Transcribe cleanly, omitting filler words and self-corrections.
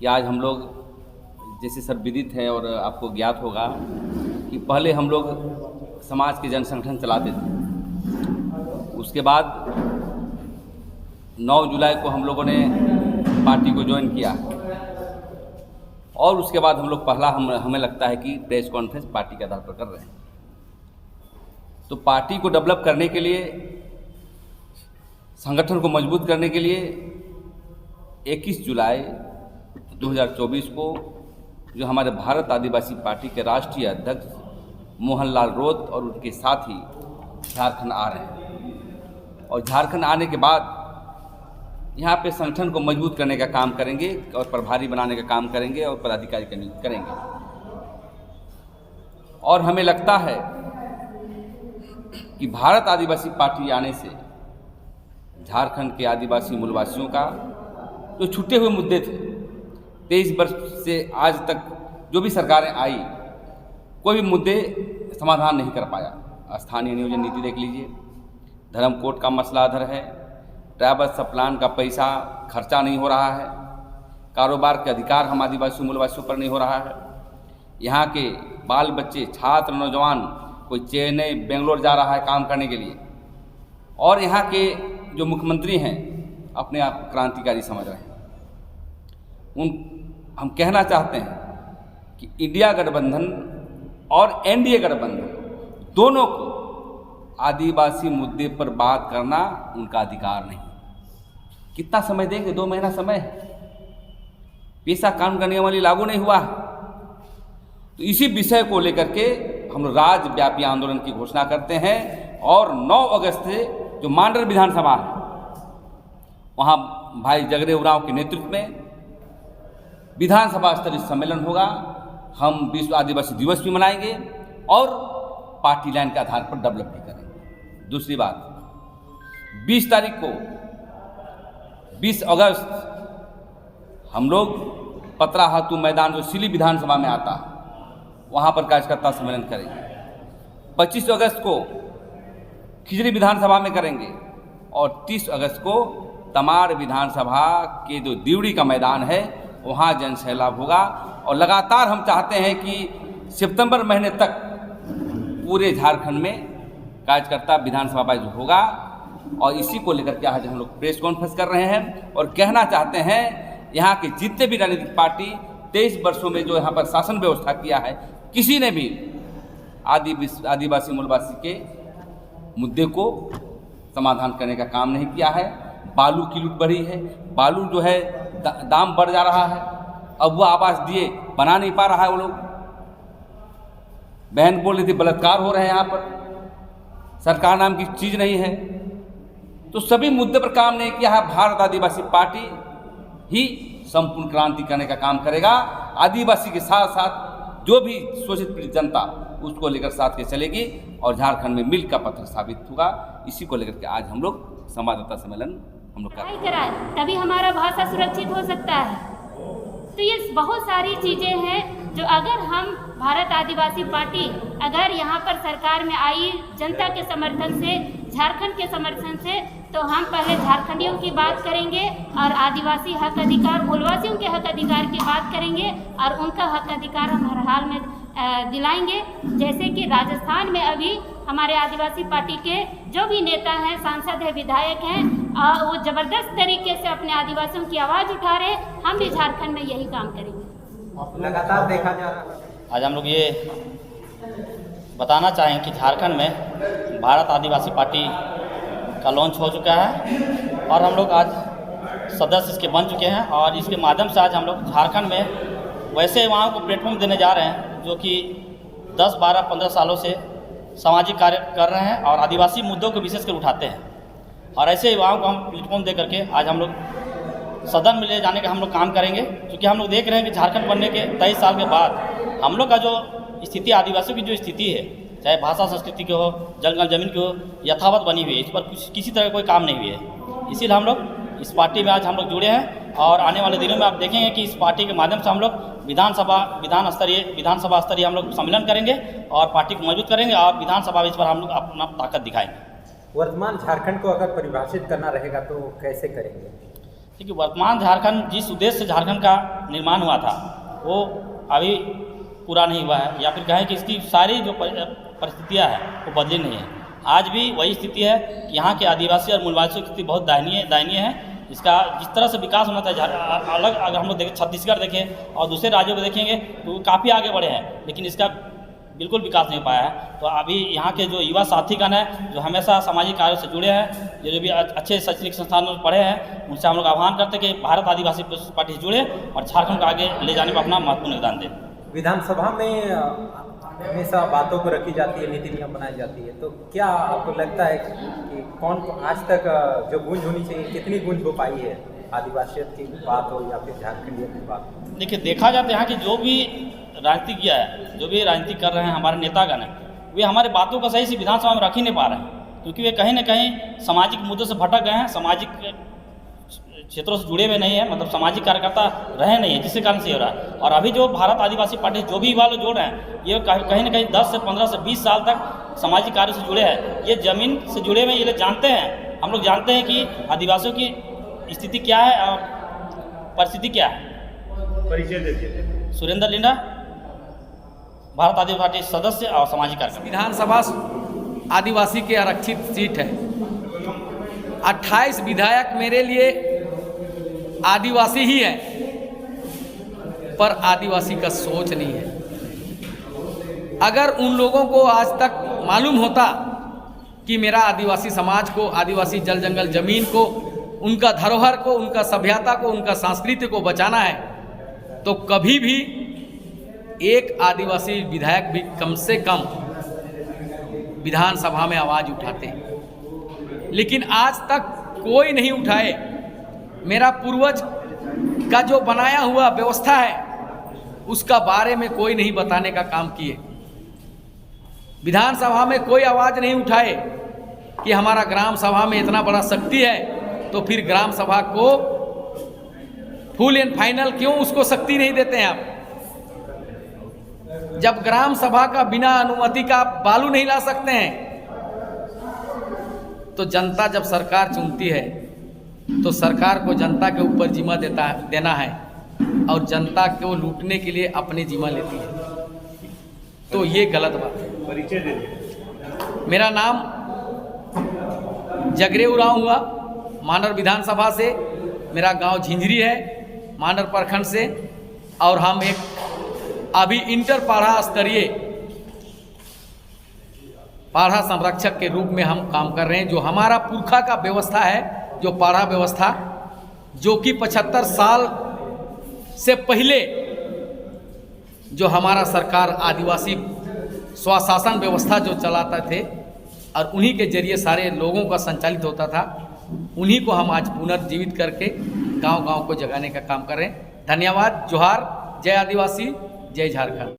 कि आज हम लोग जैसे सब विदित है और आपको ज्ञात होगा कि पहले हम लोग समाज के जन संगठन चलाते थे। उसके बाद 9 जुलाई को हम लोगों ने पार्टी को ज्वाइन किया और उसके बाद हम लोग पहला हमें लगता है कि प्रेस कॉन्फ्रेंस पार्टी के आधार पर कर रहे हैं। तो पार्टी को डेवलप करने के लिए, संगठन को मजबूत करने के लिए 21 जुलाई 2024 को जो हमारे भारत आदिवासी पार्टी के राष्ट्रीय अध्यक्ष मोहनलाल रौत और उनके साथी झारखंड आ रहे हैं और झारखंड आने के बाद यहाँ पे संगठन को मजबूत करने का काम करेंगे और प्रभारी बनाने का काम करेंगे और पदाधिकारी का नियुक्त करेंगे। और हमें लगता है कि भारत आदिवासी पार्टी आने से झारखंड के आदिवासी मूलवासियों का जो छूटे हुए मुद्दे थे, 23 वर्ष से आज तक जो भी सरकारें आई, कोई भी मुद्दे समाधान नहीं कर पाया। स्थानीय नियोजन नीति देख लीजिए, धर्म कोड का मसला अधर है, ट्राइबल सब प्लान का पैसा खर्चा नहीं हो रहा है, कारोबार के अधिकार हम आदिवासी मूलवासियों पर नहीं हो रहा है, यहाँ के बाल बच्चे, छात्र, नौजवान कोई चेन्नई, बेंगलोर जा रहा है काम करने के लिए, और यहाँ के जो मुख्यमंत्री हैं अपने आप को क्रांतिकारी समझ रहे हैं। हम कहना चाहते हैं कि इंडिया गठबंधन और एनडीए गठबंधन दोनों को आदिवासी मुद्दे पर बात करना उनका अधिकार नहीं। कितना समय देंगे? 2 महीना समय है, पेशा कानून का नियमावली लागू नहीं हुआ। तो इसी विषय को लेकर के हम लोग राज्यव्यापी आंदोलन की घोषणा करते हैं और 9 अगस्त से जो मांडर विधानसभा है वहाँ भाई जगदेव उरांव के नेतृत्व में विधानसभा स्तरीय सम्मेलन होगा। हम विश्व आदिवासी दिवस भी मनाएंगे और पार्टी लाइन के आधार पर डेवलप भी करेंगे। दूसरी बात, 20 तारीख को 20 अगस्त हम लोग पतराहातू मैदान जो सिली विधानसभा में आता है वहाँ पर कार्यकर्ता सम्मेलन करेंगे। 25 अगस्त को खिजरी विधानसभा में करेंगे और 30 अगस्त को तमाड़ विधानसभा के जो दिवड़ी का मैदान है वहाँ जन सैलाब होगा। और लगातार हम चाहते हैं कि सितंबर महीने तक पूरे झारखंड में कार्यकर्ता विधानसभा वाइज होगा और इसी को लेकर के आज हम लोग प्रेस कॉन्फ्रेंस कर रहे हैं और कहना चाहते हैं यहाँ के जितने भी राजनीतिक पार्टी 23 वर्षों में जो यहाँ पर शासन व्यवस्था किया है, किसी ने भी आदिवासी मूलवासी के मुद्दे को समाधान करने का काम नहीं किया है। बालू की लूट बढ़ी है, बालू जो है दाम बढ़ जा रहा है, अब वो आवास दिए बना नहीं पा रहा है। वो लोग, बहन बोल रही थी बलात्कार हो रहे हैं यहाँ पर, सरकार नाम की चीज़ नहीं है। तो सभी मुद्दे पर काम नहीं किया है। भारत आदिवासी पार्टी ही संपूर्ण क्रांति करने का काम करेगा। आदिवासी के साथ साथ जो भी शोषित पीड़ित जनता उसको लेकर साथ के चलेगी और झारखंड में मील का पत्थर साबित होगा। इसी को लेकर के आज हम लोग संवाददाता सम्मेलन हम लोग कराएं, तभी हमारा भाषा सुरक्षित हो सकता है। तो ये बहुत सारी चीज़ें हैं जो अगर हम भारत आदिवासी पार्टी अगर यहाँ पर सरकार में आई जनता के समर्थन से, झारखंड के समर्थन से, तो हम पहले झारखंडियों की बात करेंगे और आदिवासी हक अधिकार, मूलवासियों के हक अधिकार की बात करेंगे और उनका हक अधिकार हम हर हाल में दिलाएंगे। जैसे कि राजस्थान में अभी हमारे आदिवासी पार्टी के जो भी नेता हैं, सांसद हैं, विधायक हैं, वो ज़बरदस्त तरीके से अपने आदिवासियों की आवाज़ उठा रहे हैं। हम भी झारखंड में यही काम करेंगे। लगातार देखा जा रहा है। आज हम लोग ये बताना चाहें कि झारखंड में भारत आदिवासी पार्टी का लॉन्च हो चुका है और हम लोग आज सदस्य इसके बन चुके हैं और इसके माध्यम से आज हम लोग झारखंड में वैसे युवाओं को प्लेटफॉर्म देने जा रहे हैं जो कि 10, 12, 15 सालों से सामाजिक कार्य कर रहे हैं और आदिवासी मुद्दों को विशेषकर उठाते हैं। और ऐसे युवाओं को हम प्लेटफॉर्म दे करके आज हम लोग सदन में ले जाने का हम लोग काम करेंगे, क्योंकि हम लोग देख रहे हैं कि झारखंड बनने के 23 साल के बाद हम लोग का जो स्थिति, आदिवासियों की जो स्थिति है, चाहे भाषा संस्कृति की हो, जंगल जमीन की हो, यथावत बनी हुई है। इस पर किसी तरह कोई काम नहीं हुई है। इसीलिए हम लोग इस पार्टी में आज हम लोग जुड़े हैं और आने वाले दिनों में आप देखेंगे कि इस पार्टी के माध्यम से हम लोग विधानसभा स्तरीय हम लोग सम्मेलन करेंगे और पार्टी को मजबूत करेंगे और विधानसभा इस पर हम लोग अपना ताकत दिखाएंगे। वर्तमान झारखंड को अगर परिभाषित करना रहेगा तो कैसे करेंगे? देखिए, वर्तमान झारखंड जिस उद्देश्य से झारखंड का निर्माण हुआ था वो अभी पूरा नहीं हुआ है, या फिर कहें कि इसकी सारी जो परिस्थितियाँ हैं वो बदली नहीं है। आज भी वही स्थिति है कि यहाँ के आदिवासी और मूलवासियों की स्थिति बहुत दयनीय है। इसका जिस तरह से विकास होना था अलग, अगर हम लोग देखें छत्तीसगढ़ देखें और दूसरे राज्यों को देखेंगे तो काफ़ी आगे बढ़े हैं, लेकिन इसका बिल्कुल विकास नहीं हो पाया है। तो अभी यहाँ के जो युवा साथीगण हैं जो हमेशा सामाजिक कार्यों से जुड़े हैं, जो भी अच्छे शैक्षणिक संस्थानों में पढ़े हैं, उनसे हम लोग आह्वान करते हैं कि भारत आदिवासी पार्टी से जुड़े और झारखंड को आगे ले जाने में अपना महत्वपूर्ण योगदान दें। विधानसभा में हमेशा बातों को रखी जाती है, नीति नियम बनाई जाती है, तो क्या आपको लगता है कि कौन आज तक जो गूंज होनी चाहिए कितनी गूंज हो पाई है, आदिवासियत की बात हो या फिर झारखंडियत की बात हो? देखिए, देखा जाता है यहाँ की जो भी राजनीति किया है, जो भी राजनीति कर रहे हैं हमारे नेतागण हैं, वे हमारे बातों को सही से विधानसभा में रख ही नहीं पा रहे हैं, क्योंकि वे कहीं ना कहीं सामाजिक मुद्दों से भटक गए हैं, सामाजिक क्षेत्रों से जुड़े हुए नहीं है, मतलब सामाजिक कार्यकर्ता रहे नहीं है, जिसके कारण से हो रहा है। और अभी जो भारत आदिवासी पार्टी जो भी युवा लोग जोड़ रहे हैं, ये कहीं ना कहीं 10 से 15 से 20 साल तक सामाजिक कार्य से जुड़े हैं, ये जमीन से जुड़े हुए ये लोग जानते हैं। हम लोग जानते हैं कि आदिवासियों की स्थिति क्या है और परिस्थिति क्या है। परिचय दीजिए। सुरेंद्र लिंडा, भारत आदिवासी पार्टी सदस्य और सामाजिक कार्यकर्ता। विधानसभा आदिवासी के आरक्षित सीट है। 28 विधायक मेरे लिए आदिवासी ही है, पर आदिवासी का सोच नहीं है। अगर उन लोगों को आज तक मालूम होता कि मेरा आदिवासी समाज को, आदिवासी जल जंगल जमीन को, उनका धरोहर को, उनका सभ्यता को, उनका संस्कृति को बचाना है, तो कभी भी एक आदिवासी विधायक भी कम से कम विधानसभा में आवाज़ उठाते, लेकिन आज तक कोई नहीं उठाए। मेरा पूर्वज का जो बनाया हुआ व्यवस्था है उसका बारे में कोई नहीं बताने का काम किए। विधानसभा में कोई आवाज़ नहीं उठाए कि हमारा ग्राम सभा में इतना बड़ा शक्ति है, तो फिर ग्राम सभा को फुल एंड फाइनल क्यों उसको शक्ति नहीं देते हैं आप? जब ग्राम सभा का बिना अनुमति का आप बालू नहीं ला सकते हैं, तो जनता जब सरकार चुनती है तो सरकार को जनता के ऊपर जिम्मा देना है, और जनता को लूटने के लिए अपनी जिम्मा लेती है, तो ये गलत बात है। परिचय दीजिए। मेरा नाम जगरे उरांव हुआ, मानर विधानसभा से। मेरा गांव झिंझरी है, मानर प्रखंड से, और हम एक अभी इंटर पाढ़ा स्तरीय पाढ़ा संरक्षक के रूप में हम काम कर रहे हैं। जो हमारा पुरखा का व्यवस्था है, जो पाढ़ा व्यवस्था, जो कि 75 साल से पहले जो हमारा सरकार आदिवासी स्वशासन व्यवस्था जो चलाते थे और उन्हीं के जरिए सारे लोगों का संचालित होता था, उन्हीं को हम आज पुनर्जीवित करके गांव-गांव को जगाने का काम कर रहे हैं। धन्यवाद। जोहार। जय आदिवासी, जय झारखंड।